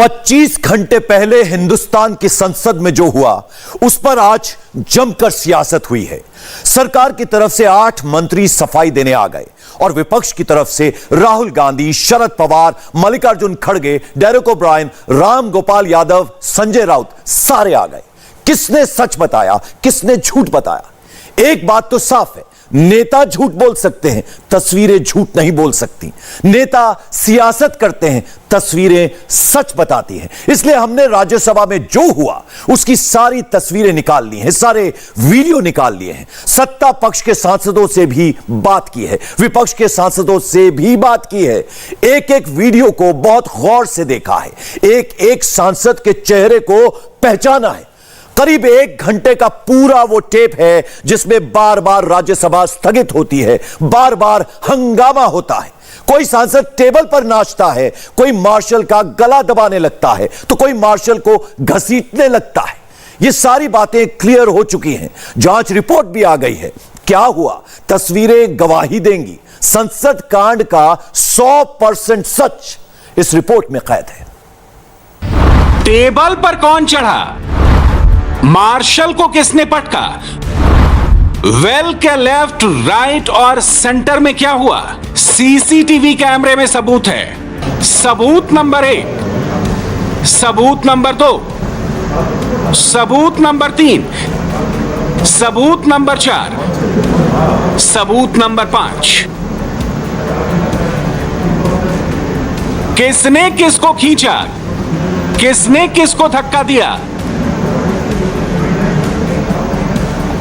25 घंटे पहले हिंदुस्तान की संसद में जो हुआ उस पर आज जमकर सियासत हुई है। सरकार की तरफ से 8 मंत्री सफाई देने आ गए और विपक्ष की तरफ से राहुल गांधी, शरद पवार, मल्लिकार्जुन खड़गे, डेरेक ओब्रायन, राम गोपाल यादव, संजय राउत सारे आ गए। किसने सच बताया, किसने झूठ बताया? एक बात तो साफ है, नेता झूठ बोल सकते हैं, तस्वीरें झूठ नहीं बोल सकती। नेता सियासत करते हैं, तस्वीरें सच बताती हैं। इसलिए हमने राज्यसभा में जो हुआ उसकी सारी तस्वीरें निकाल ली हैं, सारे वीडियो निकाल लिए हैं। सत्ता पक्ष के सांसदों से भी बात की है, विपक्ष के सांसदों से भी बात की है। एक एक वीडियो को बहुत गौर से देखा है, एक एक सांसद के चेहरे को पहचाना है। करीब 1 घंटे का पूरा वो टेप है जिसमें बार बार राज्यसभा स्थगित होती है, बार बार हंगामा होता है। कोई सांसद टेबल पर नाचता है, कोई मार्शल का गला दबाने लगता है, तो कोई मार्शल को घसीटने लगता है। ये सारी बातें क्लियर हो चुकी हैं, जांच रिपोर्ट भी आ गई है। क्या हुआ, तस्वीरें गवाही देंगी। संसद कांड का 100% सच इस रिपोर्ट में कैद है। टेबल पर कौन चढ़ा, मार्शल को किसने पटका, वेल के लेफ्ट, राइट और सेंटर में क्या हुआ, सीसीटीवी कैमरे में सबूत है। सबूत नंबर 1, सबूत नंबर 2, सबूत नंबर 3, सबूत नंबर 4, सबूत नंबर 5। किसने किसको खींचा, किसने किसको धक्का दिया,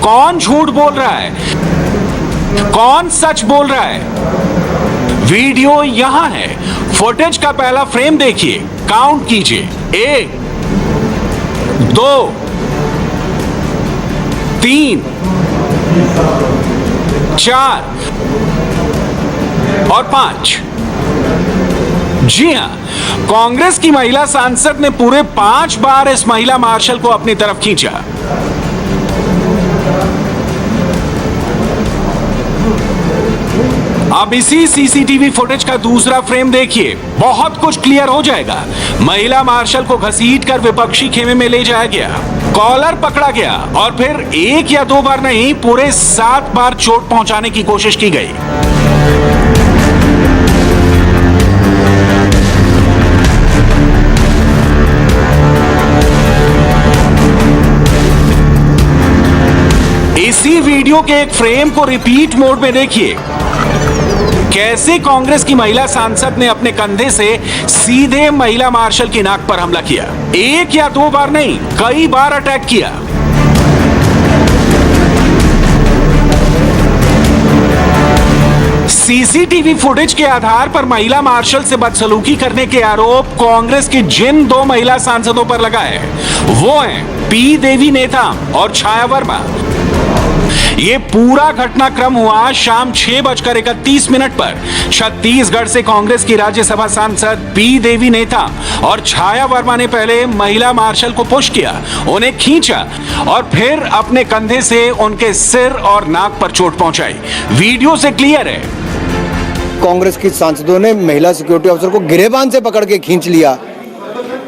कौन झूठ बोल रहा है, कौन सच बोल रहा है। वीडियो यहां है, फुटेज का पहला फ्रेम देखिए, काउंट कीजिए। 1, 2, 3, 4 और 5। जी हां, कांग्रेस की महिला सांसद ने पूरे 5 बार इस महिला मार्शल को अपनी तरफ खींचा। अब इसी सीसीटीवी फुटेज का दूसरा फ्रेम देखिए, बहुत कुछ क्लियर हो जाएगा। महिला मार्शल को घसीटकर विपक्षी खेमे में ले जाया गया, कॉलर पकड़ा गया और फिर 1 या 2 बार नहीं, पूरे 7 बार चोट पहुंचाने की कोशिश की गई। इसी वीडियो के एक फ्रेम को रिपीट मोड में देखिए, कैसे कांग्रेस की महिला सांसद ने अपने कंधे से सीधे महिला मार्शल की नाक पर हमला किया। 1 या 2 बार नहीं, कई बार अटैक किया। सीसीटीवी फुटेज के आधार पर महिला मार्शल से बदसलूकी करने के आरोप कांग्रेस की जिन 2 महिला सांसदों पर लगा है वो हैं पी देवी नेताम और छाया वर्मा। ये पूरा घटनाक्रम हुआ शाम 6:31 पर। छत्तीसगढ़ से कांग्रेस की राज्यसभा सांसद पी देवी नेताम और छाया वर्मा ने पहले महिला मार्शल को पुश किया, उन्हें खींचा और फिर अपने कंधे से उनके सिर और नाक पर चोट पहुंचाई। वीडियो से क्लियर है। कांग्रेस की सांसदों ने महिला सिक्योरिटी अफसर को गिरेबान से पकड़ के खींच लिया।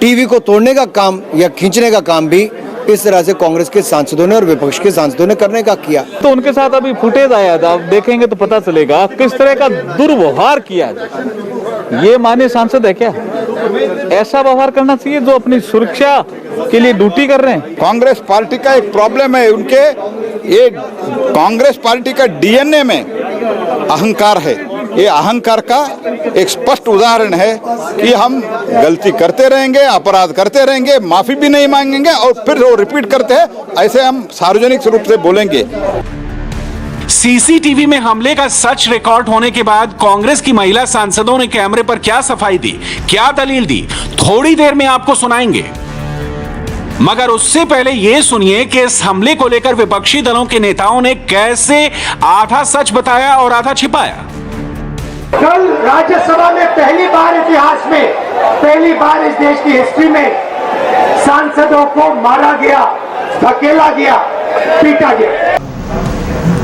टीवी को तोड़ने का काम या खींचने का काम भी इस तरह से कांग्रेस के सांसदों ने और विपक्ष के सांसदों ने करने का किया। तो उनके साथ अभी फुटेज आया था, आप देखेंगे तो पता चलेगा किस तरह का दुर्व्यवहार किया। ये माननीय सांसद है क्या? ऐसा व्यवहार करना चाहिए जो अपनी सुरक्षा के लिए ड्यूटी कर रहे हैं। कांग्रेस पार्टी का एक प्रॉब्लम है, उनके ये कांग्रेस पार्टी का डीएनए में अहंकार है। ये अहंकार का एक स्पष्ट उदाहरण है कि हम गलती करते रहेंगे, अपराध करते रहेंगे, माफी भी नहीं मांगेंगे और फिर वो रिपीट करते हैं, ऐसे हम सार्वजनिक रूप से बोलेंगे। सीसीटीवी में हमले का सच रिकॉर्ड होने के बाद कांग्रेस की महिला सांसदों ने कैमरे पर क्या सफाई दी, क्या दलील दी, थोड़ी देर में आपको सुनाएंगे। मगर उससे पहले यह सुनिए कि इस हमले को लेकर विपक्षी दलों के नेताओं ने कैसे आधा सच बताया और आधा छिपाया। कल राज्यसभा में पहली बार इतिहास में, पहली बार इस देश की हिस्ट्री में सांसदों को मारा गया, धकेला गया, पीटा गया।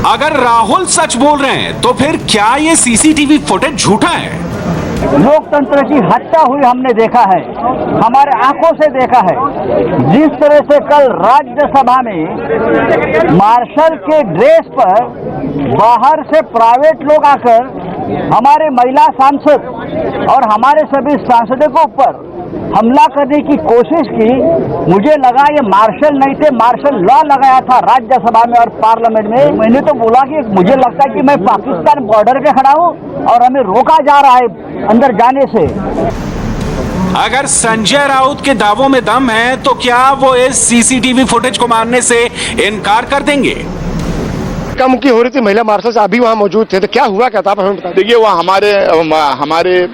अगर राहुल सच बोल रहे हैं तो फिर क्या यह सीसीटीवी फुटेज झूठा है? लोकतंत्र की हत्या हुई हमने देखा है, हमारे आंखों से देखा है। जिस तरह से कल राज्यसभा में मार्शल के ड्रेस पर बाहर से प्राइवेट लोग आकर हमारे महिला सांसद और हमारे सभी सांसदों के ऊपर हमला करने की कोशिश की, मुझे लगा ये मार्शल नहीं थे, मार्शल लॉ लगाया था राज्यसभा में और पार्लियामेंट में। मैंने तो बोला कि मुझे लगता है कि मैं पाकिस्तान बॉर्डर पे खड़ा हूँ और हमें रोका जा रहा है अंदर जाने से। अगर संजय राउत के दावों में दम है तो क्या वो इस सीसीटीवी फुटेज को मानने से इनकार कर देंगे? धक्का-मुक्की हो रही थी, महिला मार्शल अभी वहाँ मौजूद थे, तो क्या हुआ क्या था, आप हमें बता दीजिए। देखिए, वह हमारे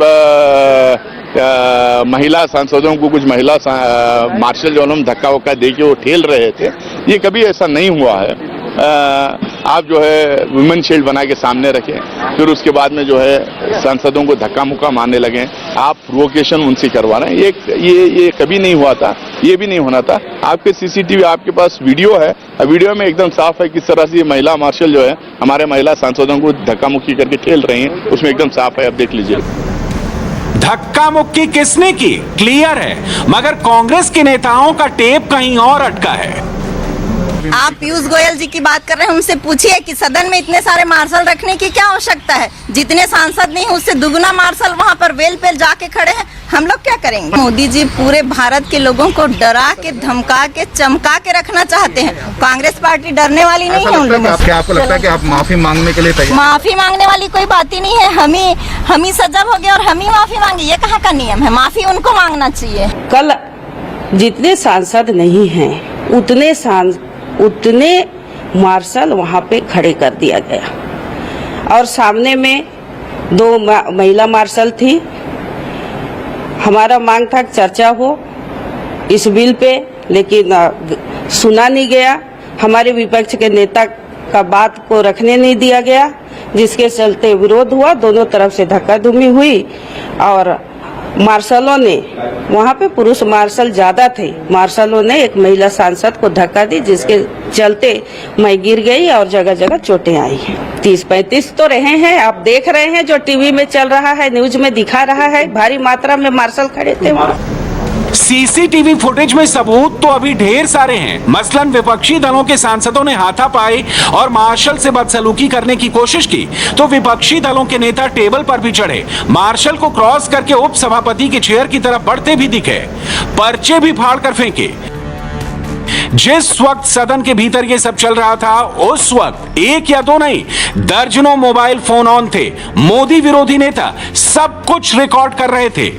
महिला सांसदों को कुछ महिला मार्शल जो हम धक्का वक्का दे के वो ठेल रहे थे, ये कभी ऐसा नहीं हुआ है। आप जो है वुमेन शील्ड बना के सामने रखें, फिर उसके बाद में जो है सांसदों को धक्का मुक्का मारने लगे, आप प्रोवोकेशन उनसे करवा रहे हैं। ये कभी नहीं हुआ था, ये भी नहीं होना था। आपके सीसीटीवी, आपके पास वीडियो है, वीडियो में एकदम साफ है किस तरह से ये महिला मार्शल जो है हमारे महिला सांसदों को धक्का मुक्की करके ठेल रही हैं, उसमें एकदम साफ है, आप देख लीजिए। धक्का मुक्की किसने की, क्लियर है, मगर कांग्रेस के नेताओं का टेप कहीं और अटका है। आप पीयूष गोयल जी की बात कर रहे हैं, उनसे पूछिए कि सदन में इतने सारे मार्शल रखने की क्या आवश्यकता है। जितने सांसद नहीं उससे दुगुना मार्शल वहाँ पर वेल पे जाके खड़े हैं, हम लोग क्या करेंगे। मोदी जी पूरे भारत के लोगों को डरा के, धमका के, चमका के रखना चाहते हैं। कांग्रेस पार्टी डरने वाली नहीं है उन लोगों से। आपको लगता है कि आप माफी मांगने के लिए तैयार? माफी मांगने वाली कोई बात ही नहीं है। हम ही सजग हो गए और हम ही माफी मांगे, ये कहाँ का नियम है। माफी उनको मांगना चाहिए। कल जितने सांसद नहीं हैं उतने मार्शल वहाँ पे खड़े कर दिया गया और सामने में 2 महिला मार्शल थी। हमारा मांग था चर्चा हो इस बिल पे, लेकिन सुना नहीं गया। हमारे विपक्ष के नेता का बात को रखने नहीं दिया गया, जिसके चलते विरोध हुआ, दोनों तरफ से धक्का-धुमी हुई और मार्शलों ने, वहाँ पे पुरुष मार्शल ज्यादा थे, मार्शलों ने एक महिला सांसद को धक्का दी, जिसके चलते मैं गिर गई और जगह जगह चोटें आई हैं। 30-35 तो रहे हैं, आप देख रहे हैं जो टीवी में चल रहा है, न्यूज में दिखा रहा है, भारी मात्रा में मार्शल खड़े थे वहाँ। सीसीटीवी फुटेज में सबूत तो अभी ढेर सारे हैं। मसलन विपक्षी दलों के सांसदों ने हाथापाई और मार्शल से बदसलूकी करने की कोशिश की तो विपक्षी दलों के नेता टेबल पर भी चढ़े, मार्शल को क्रॉस करके उप सभापति की चेयर की तरफ बढ़ते भी दिखे, पर्चे भी फाड़ कर फेंके। जिस वक्त सदन के भीतर ये सब चल रहा था, उस वक्त 1 या 2 नहीं, दर्जनों मोबाइल फोन ऑन थे। मोदी विरोधी नेता सब कुछ रिकॉर्ड कर रहे थे।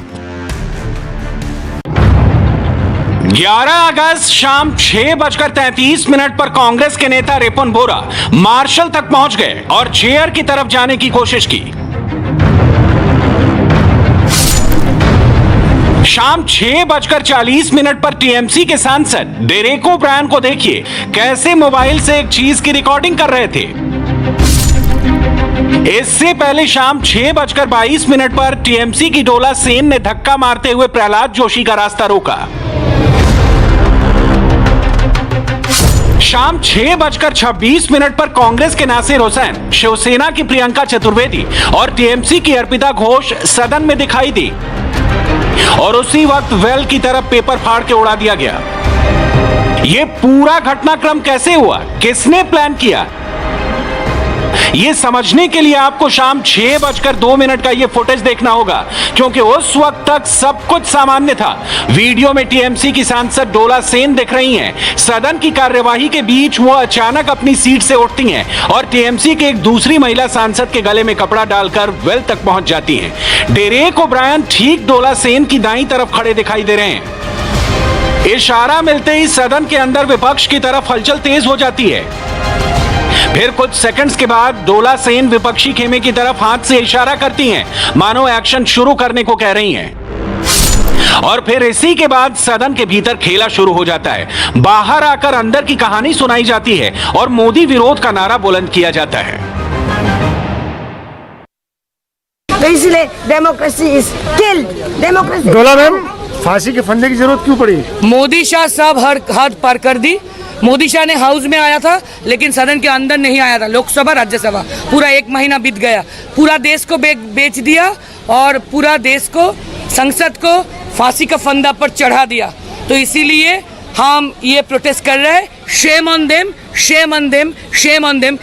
11 अगस्त शाम 6:33 पर कांग्रेस के नेता रिपुन बोरा मार्शल तक पहुंच गए और चेयर की तरफ जाने की कोशिश की। शाम 6:40 पर टीएमसी के सांसद डेरेक ओब्रायन को देखिए कैसे मोबाइल से एक चीज की रिकॉर्डिंग कर रहे थे। इससे पहले शाम 6:22 पर टीएमसी की डोला सेन ने धक्का मारते हुए प्रहलाद जोशी का रास्ता रोका। शाम 6:26 पर कांग्रेस के नासिर हुसैन, शिवसेना की प्रियंका चतुर्वेदी और टीएमसी की अर्पिता घोष सदन में दिखाई दी और उसी वक्त वेल की तरफ पेपर फाड़ के उड़ा दिया गया। यह पूरा घटनाक्रम कैसे हुआ, किसने प्लान किया, यह समझने के लिए आपको शाम 6:02 का यह फुटेज देखना होगा, क्योंकि उस वक्त तक सब कुछ सामान्य था। वीडियो में टीएमसी की सांसद डोला सेन दिख रही हैं। सदन की कार्यवाही के बीच वो अचानक अपनी सीट से उठती हैं और टीएमसी के एक दूसरी महिला सांसद के गले में कपड़ा डालकर वेल तक पहुंच जाती हैं। डेरेक ओब्रायन ठीक डोला सेन की दाईं तरफ खड़े दिखाई दे रहे हैं। इशारा मिलते ही सदन के अंदर विपक्ष की तरफ हलचल तेज हो जाती है। फिर कुछ सेकंड्स के बाद डोला सेन विपक्षी खेमे की तरफ हाथ से इशारा करती हैं, मानो एक्शन शुरू करने को कह रही हैं। और फिर इसी के बाद सदन के भीतर खेला शुरू हो जाता है। बाहर आकर अंदर की कहानी सुनाई जाती है और मोदी विरोध का नारा बुलंद किया जाता है। तो इसलिए डेमोक्रेसी इज किल्ड। डेमोक्रेसी। डोला मैम, फांसी के फंदे की जरूरत क्यों पड़ी? मोदी शाह साहब हर हद पार कर दी। मोदी शाह ने हाउस में आया था लेकिन सदन के अंदर नहीं आया था। लोकसभा राज्यसभा पूरा 1 महीना बीत गया, पूरा देश को बेच दिया और पूरा देश को, संसद को फांसी का फंदा पर चढ़ा दिया। तो इसीलिए हम ये प्रोटेस्ट कर रहे हैं। Shame on them, shame on them, shame on them.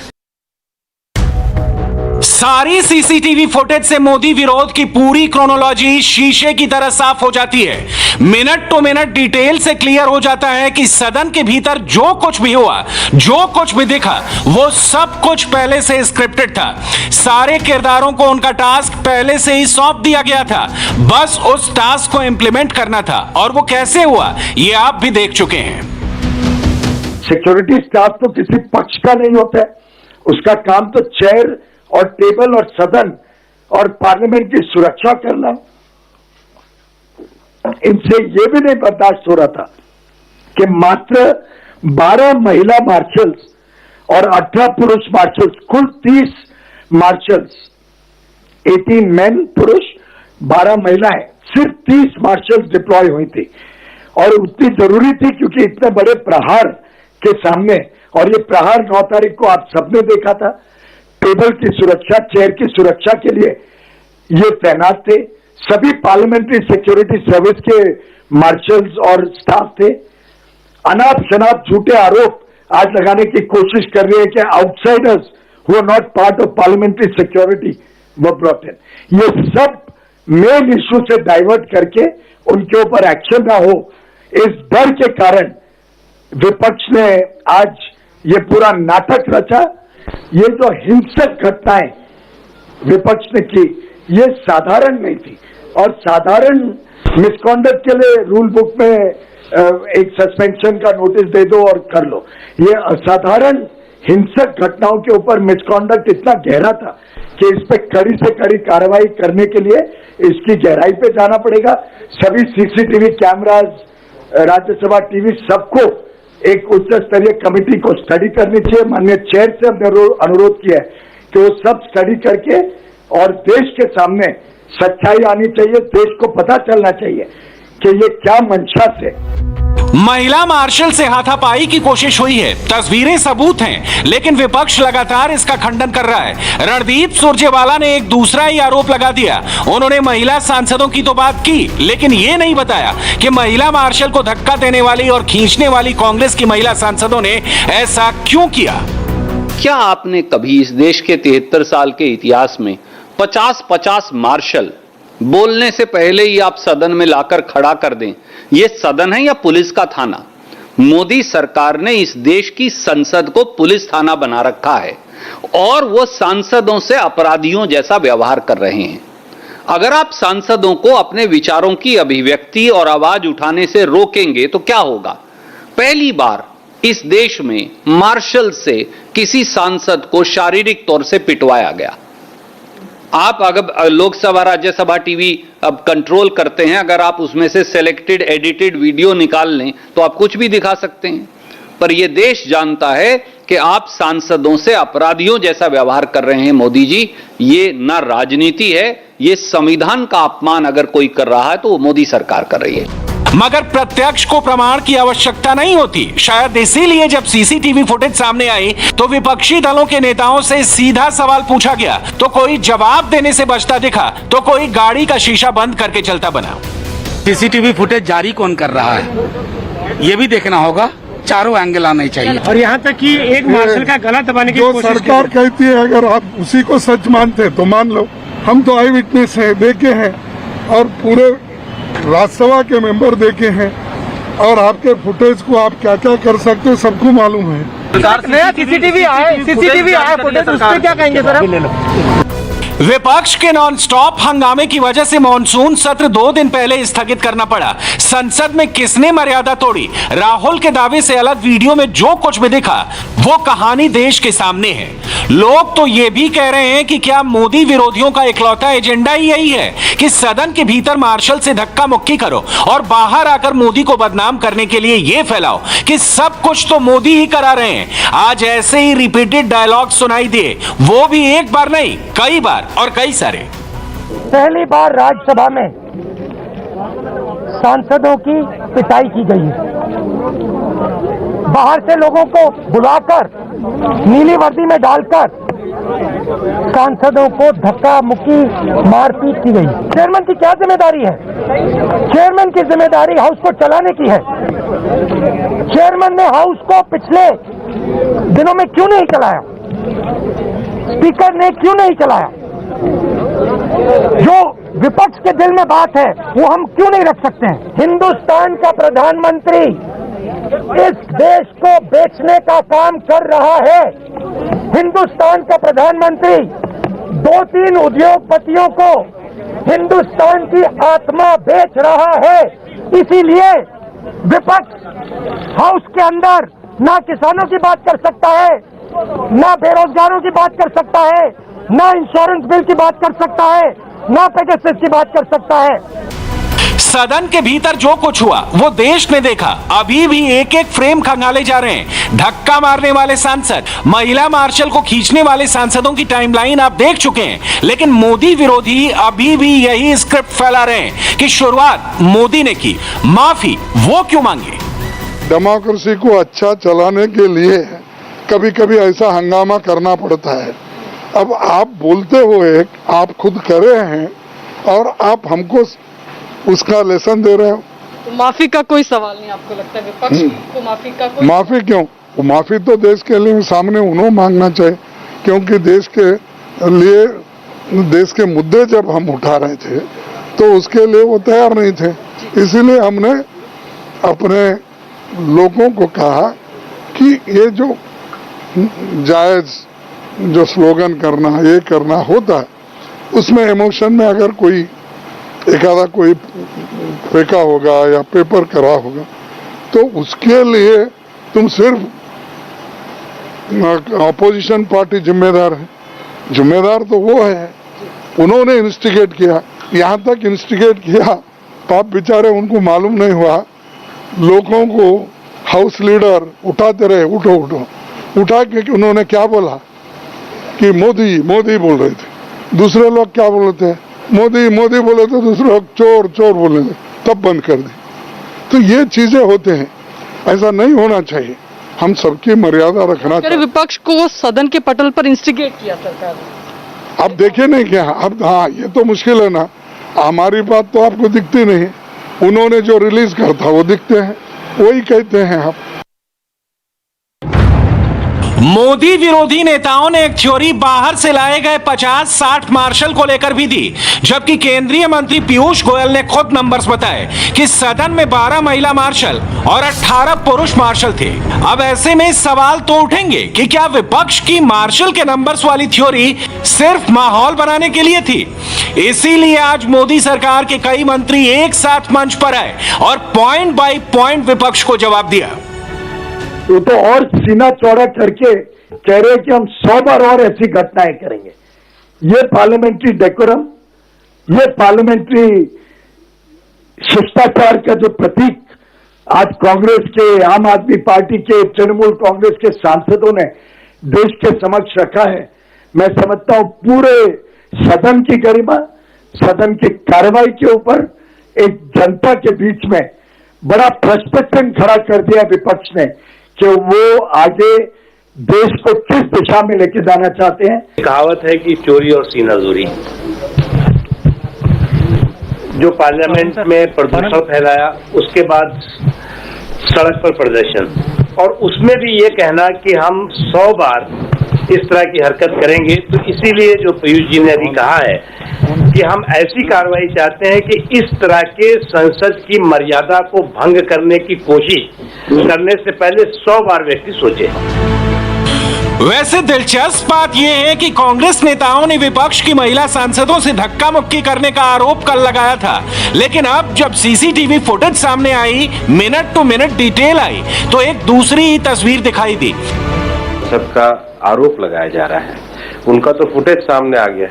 सारी सीसीटीवी फुटेज से मोदी विरोध की पूरी क्रोनोलॉजी शीशे की तरह साफ हो जाती है। मिनट टू मिनट डिटेल से क्लियर हो जाता है कि सदन के भीतर जो कुछ भी हुआ, जो कुछ भी दिखा, वो सब कुछ पहले से स्क्रिप्टेड था। सारे किरदारों को उनका टास्क पहले से ही सौंप दिया गया था, बस उस टास्क को इंप्लीमेंट करना था। और वो कैसे हुआ ये आप भी देख चुके हैं। सिक्योरिटी स्टाफ तो किसी पक्ष का नहीं होता है, उसका काम तो चेयर और टेबल और सदन और पार्लियामेंट की सुरक्षा करना। इनसे ये भी नहीं बर्दाश्त हो रहा था कि मात्र 12 महिला मार्शल्स और 18 पुरुष मार्शल्स, कुल 30 मार्शल्स, 18 मेन पुरुष, 12 महिलाएं, सिर्फ 30 मार्शल्स डिप्लॉय हुई थी। और उतनी जरूरी थी क्योंकि इतने बड़े प्रहार के सामने, और ये प्रहार 9 तारीख को आप सबने देखा था, टेबल की सुरक्षा, चेयर की सुरक्षा के लिए ये तैनात थे। सभी पार्लियामेंट्री सिक्योरिटी सर्विस के मार्शल्स और स्टाफ थे। अनाप शनाप झूठे आरोप आज लगाने की कोशिश कर रहे हैं कि outsiders who are not part of parliamentary security were brought in. ये सब मेन इश्यू से डाइवर्ट करके उनके ऊपर एक्शन ना हो, इस डर के कारण विपक्ष ने आज ये पूरा नाटक रचा। ये जो हिंसक घटनाएं विपक्ष ने की, ये साधारण नहीं थी। और साधारण मिसकॉन्डक्ट के लिए रूल बुक में एक सस्पेंशन का नोटिस दे दो और कर लो। ये असाधारण हिंसक घटनाओं के ऊपर मिसकॉन्डक्ट इतना गहरा था कि इस पे कड़ी से कड़ी कार्रवाई करने के लिए इसकी गहराई पे जाना पड़ेगा। सभी सीसीटीवी कैमराज, राज्यसभा टीवी, सबको एक उच्च स्तरीय कमेटी को स्टडी करनी चाहिए। माननीय चेयर से हमने अनुरोध किया है कि वो सब स्टडी करके और देश के सामने सच्चाई आनी चाहिए, देश को पता चलना चाहिए कि ये क्या मंशा से महिला मार्शल से हाथापाई की कोशिश हुई है। तस्वीरें सबूत हैं, लेकिन विपक्ष लगातार इसका खंडन कर रहा है। रणदीप सुरजेवाला ने एक दूसरा ही आरोप लगा दिया। उन्होंने महिला सांसदों की तो बात की, लेकिन ये नहीं बताया कि महिला मार्शल को धक्का देने वाली और खींचने वाली कांग्रेस की महिला सांसदों ने ऐसा क्यों किया। क्या आपने कभी इस देश के 73 साल के इतिहास में 50-50 मार्शल बोलने से पहले ही आप सदन में लाकर खड़ा कर दें? यह सदन है या पुलिस का थाना? मोदी सरकार ने इस देश की संसद को पुलिस थाना बना रखा है और वो सांसदों से अपराधियों जैसा व्यवहार कर रहे हैं। अगर आप सांसदों को अपने विचारों की अभिव्यक्ति और आवाज उठाने से रोकेंगे तो क्या होगा? पहली बार इस देश में मार्शल से किसी सांसद को शारीरिक तौर से पिटवाया गया। आप अगर लोकसभा राज्यसभा टीवी अब कंट्रोल करते हैं, अगर आप उसमें से सिलेक्टेड एडिटेड वीडियो निकाल लें तो आप कुछ भी दिखा सकते हैं। पर यह देश जानता है कि आप सांसदों से अपराधियों जैसा व्यवहार कर रहे हैं। मोदी जी, ये ना राजनीति है, ये संविधान का अपमान अगर कोई कर रहा है तो वो मोदी सरकार कर रही है। मगर प्रत्यक्ष को प्रमाण की आवश्यकता नहीं होती। शायद इसीलिए जब सीसीटीवी फुटेज सामने आई तो विपक्षी दलों के नेताओं से सीधा सवाल पूछा गया तो कोई जवाब देने से बचता दिखा, तो कोई गाड़ी का शीशा बंद करके चलता बना। सीसीटीवी फुटेज जारी कौन कर रहा है, ये भी देखना होगा। चारों एंगल आने चाहिए। और यहाँ तक कि एक मार्शल का गला दबाने की कोशिश सरकार कहती है, अगर आप उसी को सच मानते तो मान लो। हम तो आई विटनेस है, देखे हैं, और पूरे राज्यसभा के मेंबर देखे हैं, और आपके फुटेज को आप क्या क्या कर सकते हैं सबको मालूम है। नया सीसीटीवी आया फुटेज, उस पर क्या कहेंगे सर? विपक्ष के नॉनस्टॉप हंगामे की वजह से मॉनसून सत्र 2 दिन पहले स्थगित करना पड़ा। संसद में किसने मर्यादा तोड़ी? राहुल के दावे से अलग वीडियो में जो कुछ भी दिखा वो कहानी देश के सामने है। लोग तो ये भी कह रहे हैं कि क्या मोदी विरोधियों का इकलौता एजेंडा ही यही है कि सदन के भीतर मार्शल से धक्का मुक्की करो और बाहर आकर मोदी को बदनाम करने के लिए ये फैलाओ कि सब कुछ तो मोदी ही करा रहे हैं। आज ऐसे ही रिपीटेड डायलॉग सुनाई दिए, वो भी एक बार नहीं, कई बार और कई सारे। पहली बार राज्यसभा में सांसदों की पिटाई की गई है। बाहर से लोगों को बुलाकर नीली वर्दी में डालकर सांसदों को धक्का मुक्की मारपीट की गई। चेयरमैन की क्या जिम्मेदारी है? चेयरमैन की जिम्मेदारी हाउस को चलाने की है। चेयरमैन ने हाउस को पिछले दिनों में क्यों नहीं चलाया? स्पीकर ने क्यों नहीं चलाया? जो विपक्ष के दिल में बात है वो हम क्यों नहीं रख सकते हैं? हिंदुस्तान का प्रधानमंत्री इस देश को बेचने का काम कर रहा है। हिंदुस्तान का प्रधानमंत्री 2-3 उद्योगपतियों को हिंदुस्तान की आत्मा बेच रहा है। इसीलिए विपक्ष हाउस के अंदर ना किसानों की बात कर सकता है, ना बेरोजगारों की बात कर सकता है, ना इंश्योरेंस बिल की बात कर सकता है, ना पेगासस की बात कर सकता है। सदन के भीतर जो कुछ हुआ वो देश ने देखा। अभी भी एक एक फ्रेम खंगाले जा रहे हैं। धक्का मारने वाले सांसद, महिला मार्शल को खींचने वाले सांसदों की टाइमलाइन आप देख चुके हैं, लेकिन मोदी विरोधी अभी भी यही स्क्रिप्ट फैला रहे हैं कि शुरुआत मोदी ने की, माफी वो क्यों मांगे? डेमोक्रेसी को अच्छा चलाने के लिए कभी कभी ऐसा हंगामा करना पड़ता है। अब आप बोलते हुए आप खुद कर रहे हैं और आप हमको उसका लेसन दे रहे हो। तो माफी का कोई सवाल नहीं आपको लगता है? विपक्ष को माफी का कोई माफी क्यों? माफी तो देश के लिए सामने उन्होंने मांगना चाहिए, क्योंकि देश के लिए, देश के मुद्दे जब हम उठा रहे थे तो उसके लिए वो तैयार नहीं थे। इसीलिए हमने अपने लोगों को कहा कि ये जो जायज जो स्लोगन करना, ये करना होता है, उसमें इमोशन में अगर कोई एकादा कोई फेंका होगा या पेपर करा होगा तो उसके लिए तुम सिर्फ अपोजिशन पार्टी जिम्मेदार है। जिम्मेदार तो वो है, उन्होंने इंस्टिगेट किया, यहाँ तक इंस्टिगेट किया, पाप बेचारे उनको मालूम नहीं हुआ। लोगों को हाउस लीडर उठाते रहे, उठो उठो, उठा के उन्होंने क्या बोला कि मोदी मोदी बोल रहे थे। दूसरे लोग क्या बोल रहे थे? मोदी मोदी बोले तो दूसरे लोग चोर चोर बोले थे, तब बंद कर दी। तो ये चीजें होते हैं, ऐसा नहीं होना चाहिए। हम सबकी मर्यादा रखना चाहिए। विपक्ष को सदन के पटल पर इंस्टिगेट किया सरकार ने। अब देखे नहीं क्या? अब हाँ, ये तो मुश्किल है ना। हमारी बात तो आपको दिखती नहीं, उन्होंने जो रिलीज करता वो दिखते हैं, वही कहते हैं आप। मोदी विरोधी नेताओं ने एक थ्योरी बाहर से लाए गए 50-60 मार्शल को लेकर भी दी, जबकि केंद्रीय मंत्री पीयूष गोयल ने खुद नंबर्स बताए कि सदन में 12 महिला मार्शल और 18 पुरुष मार्शल थे। अब ऐसे में सवाल तो उठेंगे कि क्या विपक्ष की मार्शल के नंबर्स वाली थ्योरी सिर्फ माहौल बनाने के लिए थी? इसीलिए आज मोदी सरकार के कई मंत्री एक साथ मंच पर आए और पॉइंट बाय पॉइंट विपक्ष को जवाब दिया। वो तो और सीना चौड़ा करके कह रहे कि हम 100 बार और ऐसी घटनाएं करेंगे। ये पार्लियामेंट्री डेकोरम, ये पार्लियामेंट्री शिष्टाचार का जो प्रतीक आज कांग्रेस के, आम आदमी पार्टी के, तृणमूल कांग्रेस के सांसदों ने देश के समक्ष रखा है, मैं समझता हूं पूरे सदन की गरिमा, सदन की कार्रवाई के ऊपर एक जनता के बीच में बड़ा प्रश्न चिन्ह खड़ा कर दिया विपक्ष ने कि वो आगे देश को किस दिशा में लेके जाना चाहते हैं। कहावत है कि चोरी और सीनाजोरी, जो पार्लियामेंट में प्रदूषण फैलाया, उसके बाद सड़क पर प्रदर्शन, और उसमें भी ये कहना कि हम 100 बार इस तरह की हरकत करेंगे। तो इसीलिए जो पीयूष जी ने अभी कहा है कि हम ऐसी कार्रवाई चाहते हैं कि इस तरह के संसद की मर्यादा को भंग करने की कोशिश करने से पहले 100 बार व्यक्ति सोचे। वैसे दिलचस्प बात यह है कि कांग्रेस नेताओं ने विपक्ष की महिला सांसदों से धक्का मुक्की करने का आरोप कल लगाया था, लेकिन अब जब सीसीटीवी फुटेज सामने आई, मिनट टू मिनट डिटेल आई, तो एक दूसरी ही तस्वीर दिखाई दी। सबका आरोप लगाया जा रहा है, उनका तो फुटेज सामने आ गया,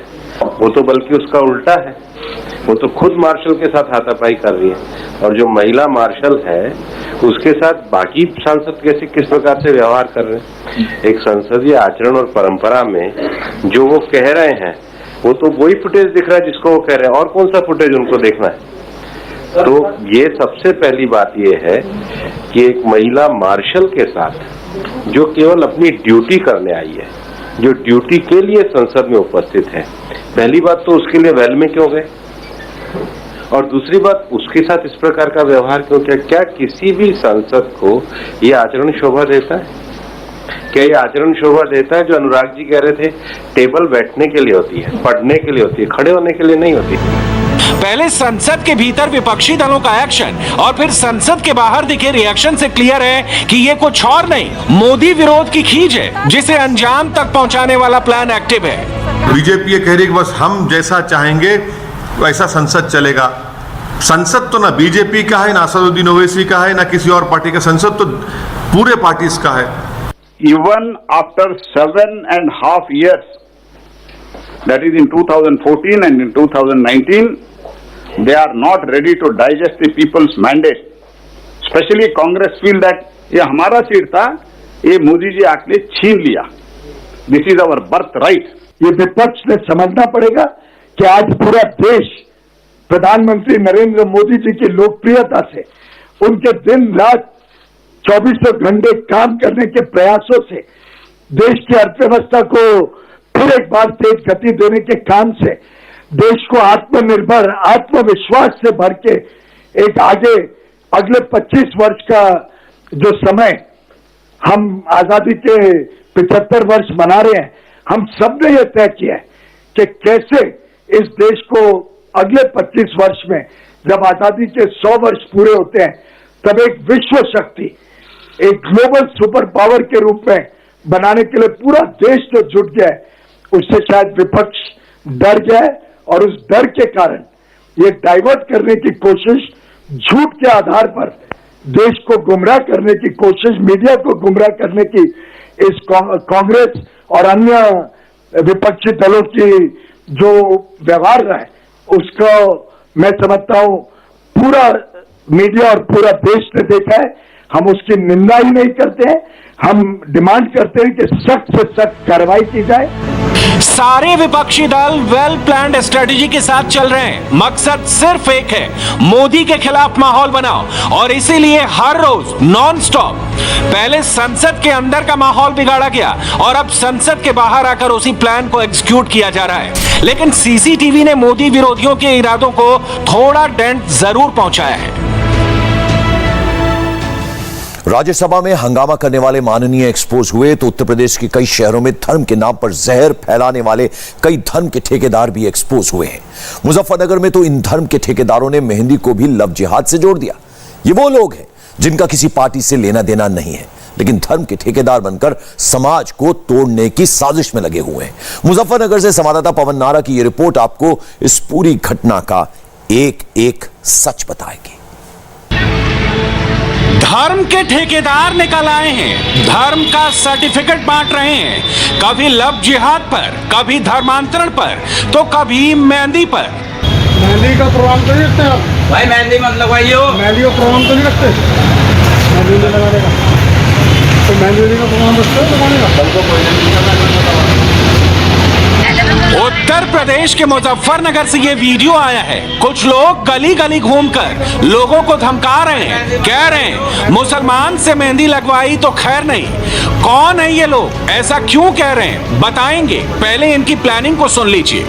वो तो बल्कि उसका उल्टा है, वो तो खुद मार्शल के साथ हाथापाई कर रही है, और जो महिला मार्शल है उसके साथ बाकी सांसद कैसे किस प्रकार से व्यवहार कर रहे हैं। एक संसदीय आचरण और परंपरा में जो वो कह रहे हैं वो तो वही फुटेज दिख रहा है जिसको वो कह रहे हैं, और कौन सा फुटेज उनको देखना है। तो ये सबसे पहली बात ये है कि एक महिला मार्शल के साथ जो केवल अपनी ड्यूटी करने आई है, जो ड्यूटी के लिए संसद में उपस्थित है, पहली बात तो उसके लिए वेल में क्यों गए, और दूसरी बात उसके साथ इस प्रकार का व्यवहार क्यों किया? क्या किसी भी सांसद को यह आचरण शोभा देता है? क्या ये आचरण शोभा देता है जो अनुराग जी कह रहे थे, टेबल बैठने के लिए होती है, पढ़ने के लिए होती है, खड़े होने के लिए नहीं होती? पहले संसद के भीतर विपक्षी दलों का एक्शन और फिर संसद के बाहर दिखे रिएक्शन से क्लियर है कि ये कुछ और नहीं, मोदी विरोध की खींच है जिसे अंजाम तक पहुंचाने वाला प्लान एक्टिव है। बीजेपी ये कह रही है कि बस हम जैसा चाहेंगे वैसा संसद चलेगा। संसद तो ना बीजेपी का है, ना असदुद्दीन ओवैसी का है, ना किसी और पार्टी का, संसद तो पूरे पार्टीज का है। Even after 7.5 years, that is in 2014 and in 2019, they are not ready to digest the people's mandate. Especially Congress feel that ये हमारा सीट था, ये मोदी जी आके छीन लिया. This is our birthright. ये विपक्ष ने समझना पड़ेगा कि आज पूरा देश प्रधानमंत्री नरेंद्र मोदी जी की लोकप्रियता से, उनके दिन रात 24 घंटे काम करने के प्रयासों से, देश की अर्थव्यवस्था को फिर एक बार तेज गति देने के काम से, देश को आत्मनिर्भर, आत्मविश्वास से भर के एक आगे अगले 25 वर्ष का जो समय हम आजादी के 75 वर्ष मना रहे हैं, हम सब ने यह तय किया है कि कैसे इस देश को अगले 25 वर्ष में जब आजादी के 100 वर्ष पूरे होते हैं तब एक विश्व शक्ति, एक ग्लोबल सुपर पावर के रूप में बनाने के लिए पूरा देश जो जुट गया है, उससे शायद विपक्ष डर गया है और उस डर के कारण ये डाइवर्ट करने की कोशिश, झूठ के आधार पर देश को गुमराह करने की कोशिश, मीडिया को गुमराह करने की इस कांग्रेस और अन्य विपक्षी दलों की जो व्यवहार रहा है, उसको मैं समझता हूं पूरा मीडिया और पूरा देश ने देखा है। हम उसकी निंदा ही नहीं करते हैं, हम डिमांड करते हैं कि सख्त से सख्त कार्रवाई की जाए। सारे विपक्षी दल वेल प्लान्ड स्ट्रेटेजी के साथ चल रहे हैं। मकसद सिर्फ एक है, मोदी के खिलाफ माहौल बनाओ, और इसीलिए हर रोज नॉन स्टॉप पहले संसद के अंदर का माहौल बिगाड़ा गया और अब संसद के बाहर आकर उसी प्लान को एग्जीक्यूट किया जा रहा है। लेकिन सीसीटीवी ने मोदी विरोधियों के इरादों को थोड़ा डेंट जरूर पहुंचाया है। राज्यसभा में हंगामा करने वाले माननीय एक्सपोज हुए तो उत्तर प्रदेश के कई शहरों में धर्म के नाम पर जहर फैलाने वाले कई धर्म के ठेकेदार भी एक्सपोज हुए हैं। मुजफ्फरनगर में तो इन धर्म के ठेकेदारों ने मेहंदी को भी लव जिहाद से जोड़ दिया। ये वो लोग हैं जिनका किसी पार्टी से लेना देना नहीं है, लेकिन धर्म के ठेकेदार बनकर समाज को तोड़ने की साजिश में लगे हुए हैं। मुजफ्फरनगर से संवाददाता पवन नारा की यह रिपोर्ट आपको इस पूरी घटना का एक एक सच बताएगी। धर्म के ठेकेदार निकल आए हैं, धर्म का सर्टिफिकेट बांट रहे हैं, कभी लव जिहाद पर, कभी धर्मांतरण पर, तो कभी मेहंदी पर। मेहंदी का प्रोग्राम तो नहीं रखते आप? भाई मेहंदी मत लगवाइए, मेहंदी का प्रोग्राम तो नहीं रखते? मेहंदी लगाने का तो मेहंदी का प्रोग्राम रखते हो लगाने का? उत्तर प्रदेश के मुजफ्फरनगर से ये वीडियो आया है। कुछ लोग गली गली घूमकर लोगों को धमका रहे हैं, कह रहे हैं मुसलमान से मेहंदी लगवाई तो खैर नहीं। कौन है ये लोग, ऐसा क्यों कह रहे हैं, बताएंगे। पहले इनकी प्लानिंग को सुन लीजिए।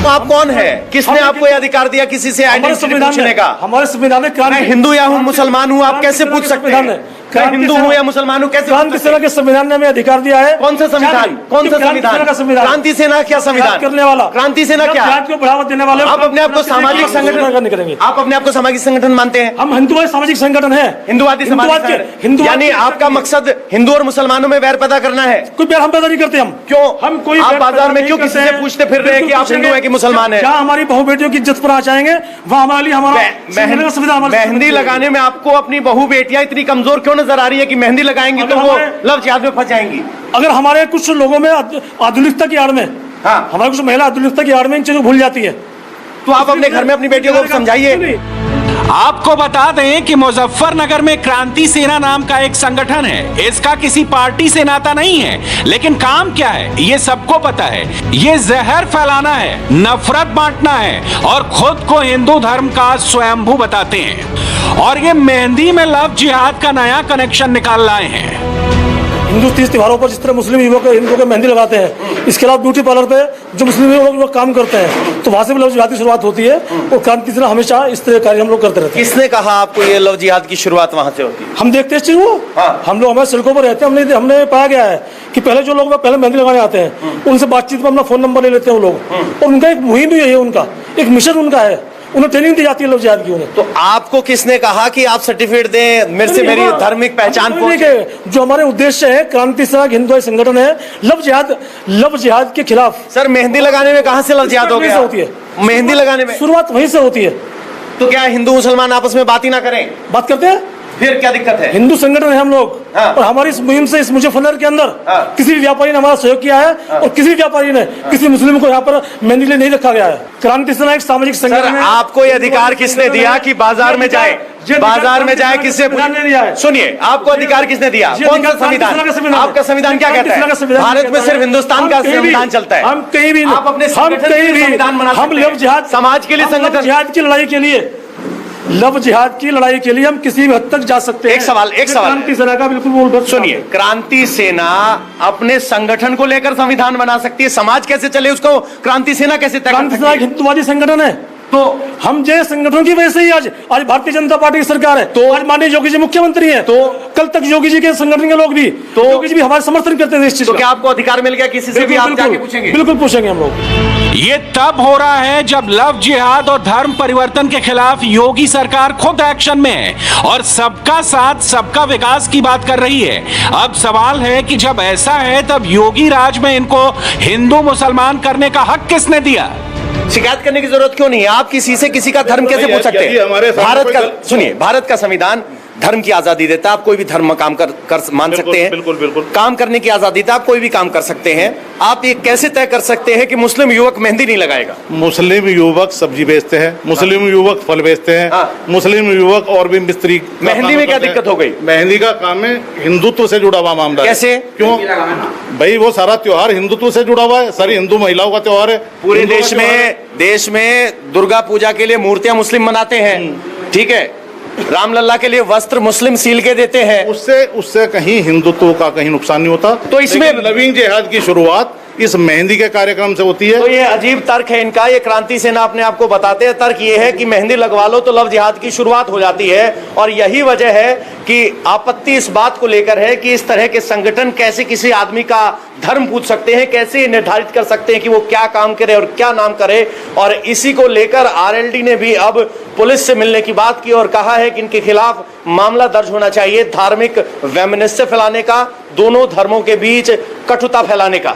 आप कौन है? किसने आपको यह अधिकार दिया किसी से आइडेंटिटी पूछने का? हमारे संविधान में मैं हिंदू या हूँ, मुसलमान हूँ, आप कैसे पूछ सकते हैं? मैं हिंदू हूँ या मुसलमान हूँ, कैसे? क्रांति सेना के संविधान ने हमें अधिकार दिया है। कौन सा संविधान? कौन सा संविधान? क्रांति सेना क्या संविधान करने वाला? क्रांति सेना क्या? को बढ़ावा देने वाले। आप अपने आप को सामाजिक संगठन करेंगे? आप अपने आप को सामाजिक संगठन मानते हैं? हम हिंदुवादी सामाजिक संगठन है। हिंदुवादी सामाजिक, यानी आपका मकसद हिंदू और मुसलमानों में वैर पैदा करना है? कोई वैर हम पैदा नहीं करते। हम क्यों? हम कोई आप बाजार में क्यों किसी से पूछते फिर रहे हैं कि आप हिंदू है कि मुसलमान है? क्या हमारी बहू बेटियों की इज्जत पर आ जाएंगे? वहाँ हमारे लिए हमारा मेहंदी लगाने में आपको अपनी बहू बेटियां इतनी कमजोर क्यों नजर आ रही है कि मेहंदी लगाएंगी तो वो लव जिहाद में फंस जाएंगी? अगर हमारे कुछ लोगों में आधुनिकता की आड़ में, हाँ, हमारे कुछ महिला आधुनिकता की आड़ में इन चीजों को भूल जाती है, तो आप अपने घर में अपनी बेटियों को समझाइए। आपको बता दें कि मुजफ्फरनगर में क्रांति सेना नाम का एक संगठन है। इसका किसी पार्टी से नाता नहीं है, लेकिन काम क्या है ये सबको पता है। ये जहर फैलाना है, नफरत बांटना है और खुद को हिंदू धर्म का स्वयंभू बताते हैं। और ये मेहंदी में लव जिहाद का नया कनेक्शन निकाल लाए हैं। हिंदू तीज त्योहारों पर जिस तरह मुस्लिम युवक हिंदुओं को मेहंदी लगाते हैं, इसके अलावा ब्यूटी पार्लर पे जो मुस्लिम लोग काम करते हैं, तो वहाँ से भी लव जिहाद की शुरुआत होती है। और क्रांति सेना हमेशा इस तरह कार्य हम लोग करते रहते हैं। किसने कहा आपको ये लव जिहाद की शुरुआत वहां से होती है? हम देखते हैं इस चीज को। हम लोग हमारे सड़कों पर रहते हैं, हमने पाया गया है कि पहले जो लोग पहले मेहंदी लगाने आते हैं, उनसे बातचीत में अपना फोन नंबर ले लेते हैं वो लोग, और उनका एक मुहिम भी है, उनका एक मिशन उनका है, उन्हें ट्रेनिंग दी जाती है लव जिहाद की उन्हें। तो आपको किसने कहा कि आप सर्टिफिकेट दें, मेरे से मेरी धार्मिक पहचान जो हमारे उद्देश्य है, क्रांति सेना हिंदू संगठन है, लव जिहाद के खिलाफ। सर मेहंदी लगाने में कहां से लव जिहाद हो गया? होती है मेहंदी लगाने में शुरुआत वहीं से होती है। तो क्या हिंदू मुसलमान आपस में बात ही ना करें? बात करते हैं, फिर क्या दिक्कत है? हिंदू संगठन है हम लोग। और हमारी इस मुहिम से इस मुजफ्फरनगर के अंदर किसी भी व्यापारी ने हमारा सहयोग किया है, और किसी भी व्यापारी ने किसी मुस्लिम को यहाँ पर मेहंदी लिए नहीं रखा गया है। क्रांति सेना एक सामाजिक संगठन है। आपको ये अधिकार किसने दिया कि बाजार में जाए, किससे सुनिए, आपको अधिकार किसने दिया? कौन सा संविधान? आपका संविधान क्या कहता है? भारत में सिर्फ हिंदुस्तान का संविधान चलता है। हम कहीं भी आप अपने हम लव जिहाद समाज के लिए संगठन जिहाद की लड़ाई के लिए, लव जिहाद की लड़ाई के लिए हम किसी भी हद तक जा सकते हैं। एक सवाल क्रांति सेना का बिल्कुल सुनिए, क्रांति सेना अपने संगठन को लेकर संविधान बना सकती है, समाज कैसे चले उसको क्रांति सेना कैसे तय? क्रांति सेना हिंदुवादी संगठन है, तो हम जय संगठन की वजह से ही आज भारतीय जनता पार्टी की सरकार है, तो आज माननीय योगी जी मुख्यमंत्री हैं, तो कल तक योगी जी के संगठन के लोग भी, तो योगी जी भी हमारे समर्थन करते हैं इस चीज। तो क्या आपको अधिकार मिल गया किसी से भी? आप जाके पूछेंगे? बिल्कुल पूछेंगे हम लोग। ये तब हो रहा है जब लव जिहाद और धर्म परिवर्तन के खिलाफ योगी सरकार खुद एक्शन में है और सबका साथ सबका विकास की बात कर रही है। अब सवाल है कि जब ऐसा है तब योगी राज में इनको हिंदू मुसलमान करने का हक किसने दिया? शिकायत करने की जरूरत क्यों नहीं है? आप किसी से किसी का धर्म कैसे पूछ सकते हैं? भारत का सुनिए, भारत का संविधान धर्म की आजादी देता है। आप कोई भी धर्म में काम कर मान सकते हैं। बिल्कुल बिल्कुल काम करने की आजादी देता है, आप कोई भी काम कर सकते हैं। आप ये कैसे तय कर सकते हैं कि मुस्लिम युवक मेहंदी नहीं लगाएगा? मुस्लिम युवक सब्जी बेचते हैं, मुस्लिम युवक फल बेचते हैं, मुस्लिम युवक और भी मिस्त्री। मेहंदी में क्या दिक्कत हो गई? मेहंदी का काम है हिंदुत्व से जुड़ा हुआ मामला। कैसे? क्यों भाई? वो सारा त्योहार हिंदुत्व से जुड़ा हुआ है, सारी हिंदू महिलाओं का त्योहार है। पूरे देश में दुर्गा पूजा के लिए मूर्तियां मुस्लिम बनाते हैं, ठीक है? रामलला के लिए वस्त्र मुस्लिम सील के देते हैं। उससे कहीं हिंदुत्व का कहीं नुकसान नहीं होता। तो इसमें लविंग जिहाद की शुरुआत इस मेहंदी के कार्यक्रम से होती है। तो ये अजीब तर्क है इनका। ये क्रांति सेना अपने आप को बताते हैं, तर्क ये है कि मेहंदी लगवा लो तो लव जिहाद की शुरुआत हो जाती है। और यही वजह है कि आपत्ति इस बात को लेकर है कि इस तरह के संगठन कैसे किसी आदमी का धर्म पूछ सकते हैं, कैसे निर्धारित कर सकते हैं कि वो क्या काम करे और क्या नाम करे। और इसी को लेकर आरएलडी ने भी अब पुलिस से मिलने की बात की और कहा है कि इनके खिलाफ मामला दर्ज होना चाहिए, धार्मिक वैमनस्य फैलाने का, दोनों धर्मों के बीच कटुता फैलाने का।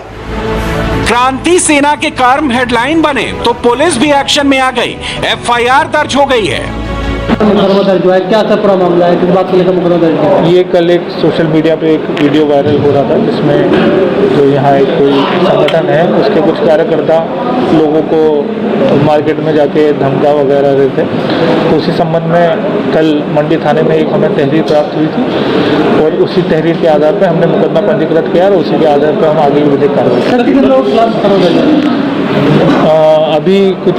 क्रांति सेना के कर्म हेडलाइन बने तो पुलिस भी एक्शन में आ गई, एफआईआर दर्ज हो गई है। मुकदमा दर्ज हुआ है, क्या सब पूरा मामला है, किस बात को लेकर मुकदमा दर्ज हुआ? ये कल एक सोशल मीडिया पे एक वीडियो वायरल हो रहा था जिसमें जो यहाँ एक कोई संगठन है उसके कुछ कार्यकर्ता लोगों को मार्केट में जाके धमका वगैरह रहे थे। तो उसी संबंध में कल मंडी थाने में एक हमें तहरीर प्राप्त हुई थी और उसी तहरीर के आधार पर हमने मुकदमा पंजीकृत किया और उसी के आधार पर हम आगे की विधिक कार्रवाई। अभी कुछ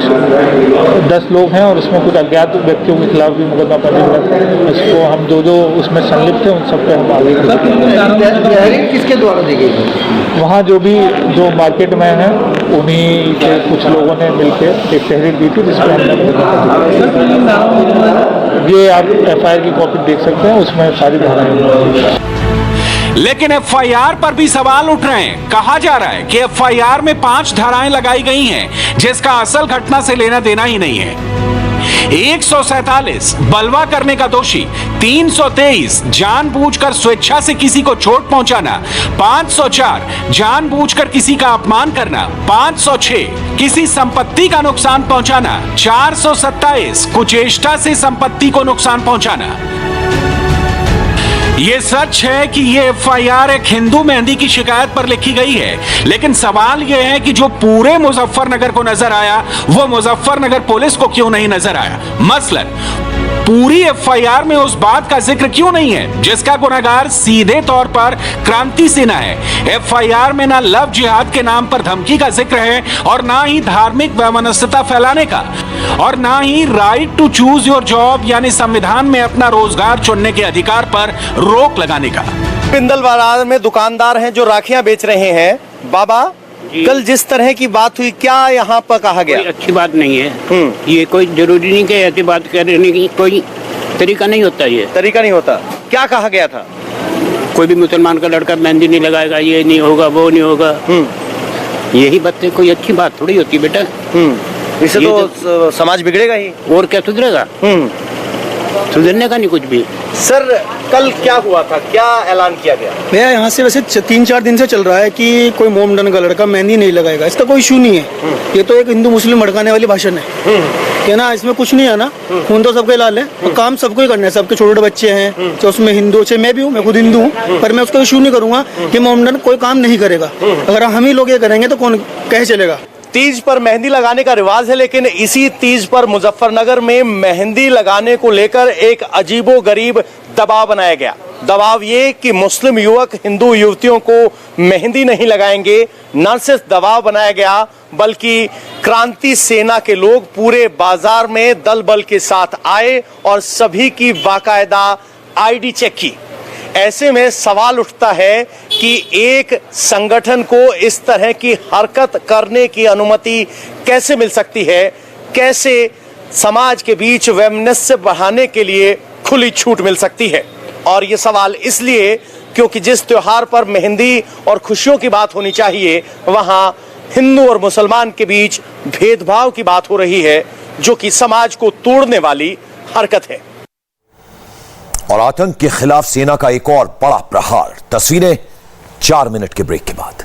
10 लोग हैं और उसमें कुछ अज्ञात व्यक्तियों के खिलाफ भी मुकदमा पंजीकृत है। इसको हम जो उसमें संलिप्त थे उन सब पे हम आगे। किसके द्वारा दी गई? वहाँ जो मार्केट में है उन्हीं के कुछ लोगों ने मिलकर एक तहरीर दी थी जिसमें हमने ये आप एफआईआर की कॉपी देख सकते हैं, उसमें सारी धाराएं। लेकिन एफआईआर पर भी सवाल उठ रहे हैं। कहा जा रहा है कि एफआईआर में 5 धाराएं लगाई गई हैं जिसका असल घटना से लेना देना ही नहीं है। 147 बलवा करने का दोषी, 323 जानबूझकर स्वेच्छा से किसी को चोट पहुंचाना, 504 जानबूझकर किसी का अपमान करना, 506 किसी संपत्ति का नुकसान पहुंचाना, 427 कुचेष्टा से संपत्ति को नुकसान पहुंचाना। ये सच है कि ये एफआईआर एक हिंदू मेहंदी की शिकायत पर लिखी गई है, लेकिन सवाल यह है कि जो पूरे मुजफ्फरनगर को नजर आया वो मुजफ्फरनगर पुलिस को क्यों नहीं नजर आया। मसलन पूरी एफआईआर में उस बात का जिक्र क्यों नहीं है जिसका गुनहगार सीधे तौर पर क्रांति सेना है। एफआईआर में ना लव जिहाद के नाम पर धमकी का जिक्र है और ना ही धार्मिक वैमनस्यता फैलाने का और ना ही right to choose your job यानी संविधान में अपना रोजगार चुनने के अधिकार पर रोक लगाने का। बिंदल बाजार में दुकानदार हैं जो राखियां बेच रहे हैं। बाबा, कल जिस तरह की बात हुई, क्या यहाँ पर कहा गया? कोई अच्छी बात नहीं है। ये कोई जरूरी नहीं कि ऐसी बात करने की कोई तरीका नहीं होता। ये तरीका नहीं होता। क्या कहा गया था? कोई भी मुसलमान का लड़का मेहंदी नहीं लगाएगा, ये नहीं होगा, वो नहीं होगा। यही बातें कोई अच्छी बात थोड़ी होती बेटा। इससे तो समाज बिगड़ेगा ही। और क्या सुधरेगा? सुधरने का नहीं कुछ भी। सर, कल क्या हुआ था, क्या ऐलान किया गया? भैया यहाँ से वैसे 3-4 दिन से चल रहा है कि कोई मोमडन का लड़का मेहंदी नहीं लगाएगा, इसका कोई इशू नहीं है। ये तो एक हिंदू मुस्लिम भड़काने वाली भाषण है ना, इसमें कुछ नहीं है ना। खून तो सबके लाल है और काम सबको ही करना है। सबके छोटे बच्चे हैं तो उसमें हिंदू से मैं भी हूँ, मैं खुद हिंदू हूँ, पर मैं उसका इशू नहीं करूंगा कि मोमडन कोई काम नहीं करेगा। अगर हम ही लोग ये करेंगे तो कौन कहे चलेगा। तीज पर मेहंदी लगाने का रिवाज है, लेकिन इसी तीज पर मुजफ्फरनगर में मेहंदी लगाने को लेकर एक अजीबोगरीब दबाव बनाया गया। दबाव ये कि मुस्लिम युवक हिंदू युवतियों को मेहंदी नहीं लगाएंगे। न सिर्फ दबाव बनाया गया बल्कि क्रांति सेना के लोग पूरे बाजार में दल बल के साथ आए और सभी की बाकायदा आईडी चेक की। ऐसे में सवाल उठता है कि एक संगठन को इस तरह की हरकत करने की अनुमति कैसे मिल सकती है? कैसे समाज के बीच वैमनस्य बढ़ाने के लिए खुली छूट मिल सकती है? और ये सवाल इसलिए क्योंकि जिस त्योहार पर मेहंदी और खुशियों की बात होनी चाहिए वहां हिंदू और मुसलमान के बीच भेदभाव की बात हो रही है, जो कि समाज को तोड़ने वाली हरकत है। और आतंक के खिलाफ सेना का एक और बड़ा प्रहार। तस्वीरें 4 मिनट के ब्रेक के बाद।